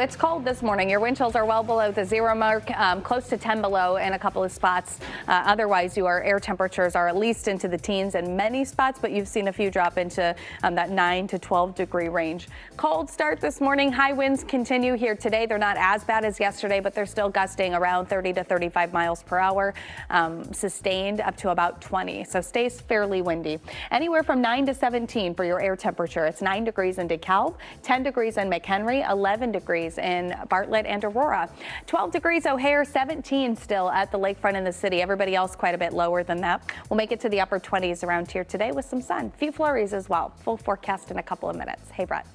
it's cold this morning. Your wind chills are well below the 0 mark, close to 10 below in a couple of spots. Otherwise, your air temperatures are at least into the teens in many spots, but you've seen a few drop into that 9 to 12 degree range. Cold start this morning. High winds continue here today. They're not as bad as yesterday, but they're still gusting around 30 to 35 miles per hour, sustained up to about 20. So stays fairly windy. Anywhere from 9 to 17 for your air temperature. It's 9 degrees in DeKalb, 10 degrees in McHenry, 11 degrees in Bartlett and Aurora, 12 degrees O'Hare, 17 still at the lakefront in the city. Everybody else quite a bit lower than that. We'll make it to the upper 20s around here today with some sun. A few flurries as well. Full forecast in a couple of minutes. Hey, Brett.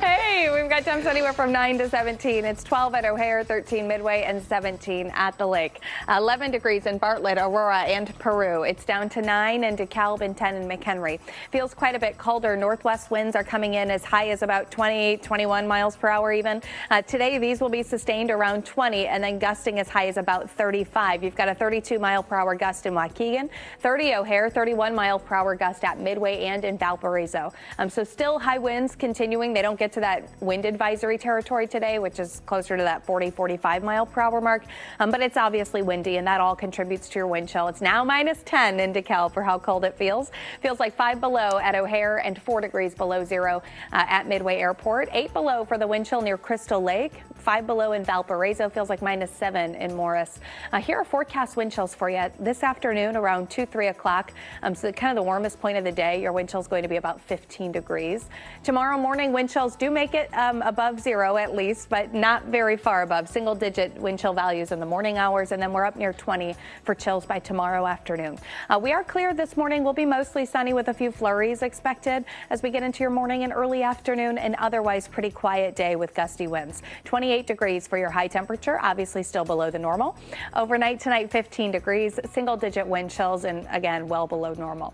Hey, we've got temps anywhere from 9 to 17. It's 12 at O'Hare, 13 Midway, and 17 at the lake. 11 degrees in Bartlett, Aurora, and Peru. It's down to 9 in DeKalb and 10 in McHenry. Feels quite a bit colder. Northwest winds are coming in as high as about 28, 21 miles per hour even. Today, these will be sustained around 20 and then gusting as high as about 35. You've got a 32 mile per hour gust in Waukegan, 30 O'Hare, 31 mile per hour gust at Midway and in Valparaiso. So still high winds continuing. They don't get to that wind advisory territory today, which is closer to that 40, 45 mile per hour mark. But it's obviously windy, and that all contributes to your wind chill. It's now minus 10 in DeKalb for how cold it feels. Feels like 5 below at O'Hare and 4 degrees below 0 at Midway Airport. 8 below for the wind chill near Crystal Lake. 5 below in Valparaiso. Feels like minus 7 in Morris. Here are forecast wind chills for you this afternoon around 2, 3 o'clock. So kind of the warmest point of the day. Your wind chill is going to be about 15 degrees. Tomorrow morning, wind chills do make it above 0 at least, but not very far above. Single digit wind chill values in the morning hours, and then we're up near 20 for chills by tomorrow afternoon. We are clear this morning. We'll be mostly sunny with a few flurries expected as we get into your morning and early afternoon, and otherwise pretty quiet day with gusty winds. 28 degrees for your high temperature, obviously still below the normal. Overnight tonight, 15 degrees, single digit wind chills, and again, well below normal.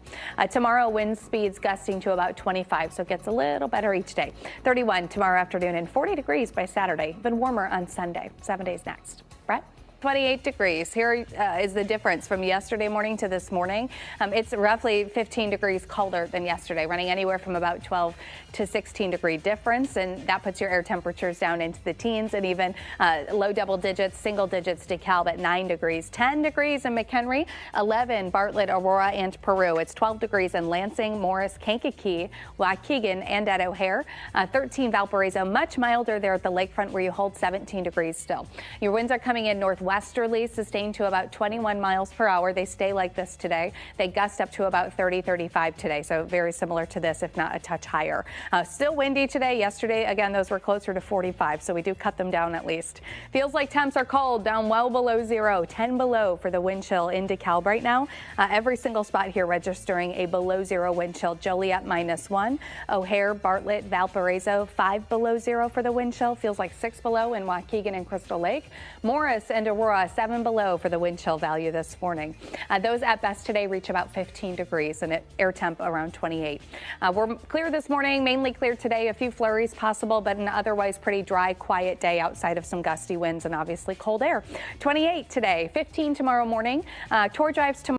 Tomorrow, wind speeds gusting to about 25, so it gets a little better each day. 31 tomorrow afternoon and 40 degrees by Saturday. Even warmer on Sunday. 7 days next. Brett? 28 degrees. Here is the difference from yesterday morning to this morning. It's roughly 15 degrees colder than yesterday, running anywhere from about 12 to 16 degree difference, and that puts your air temperatures down into the teens and even low double digits, single digits DeKalb at 9 degrees, 10 degrees in McHenry, 11 Bartlett, Aurora, and Peru. It's 12 degrees in Lansing, Morris, Kankakee, Waukegan, and at O'Hare, 13 Valparaiso, much milder there at the lakefront where you hold 17 degrees still. Your winds are coming in northwesterly, sustained to about 21 miles per hour. They stay like this today. They gust up to about 30, 35 today, so very similar to this, if not a touch higher. Still windy today. Yesterday, again, those were closer to 45, so we do cut them down at least. Feels like temps are cold, down well below 0, 10 below for the wind chill in DeKalb right now. Every single spot here registering a below 0 wind chill. Joliet minus 1, O'Hare, Bartlett, Valparaiso 5 below 0 for the wind chill. Feels like 6 below in Waukegan and Crystal Lake. Morris and Aurora 7 below for the wind chill value this morning. Those at best today reach about 15 degrees and air temp around 28. We're clear this morning, mainly clear today. A few flurries possible, but an otherwise pretty dry, quiet day outside of some gusty winds and obviously cold air. 28 today, 15 tomorrow morning. Tour drives tomorrow.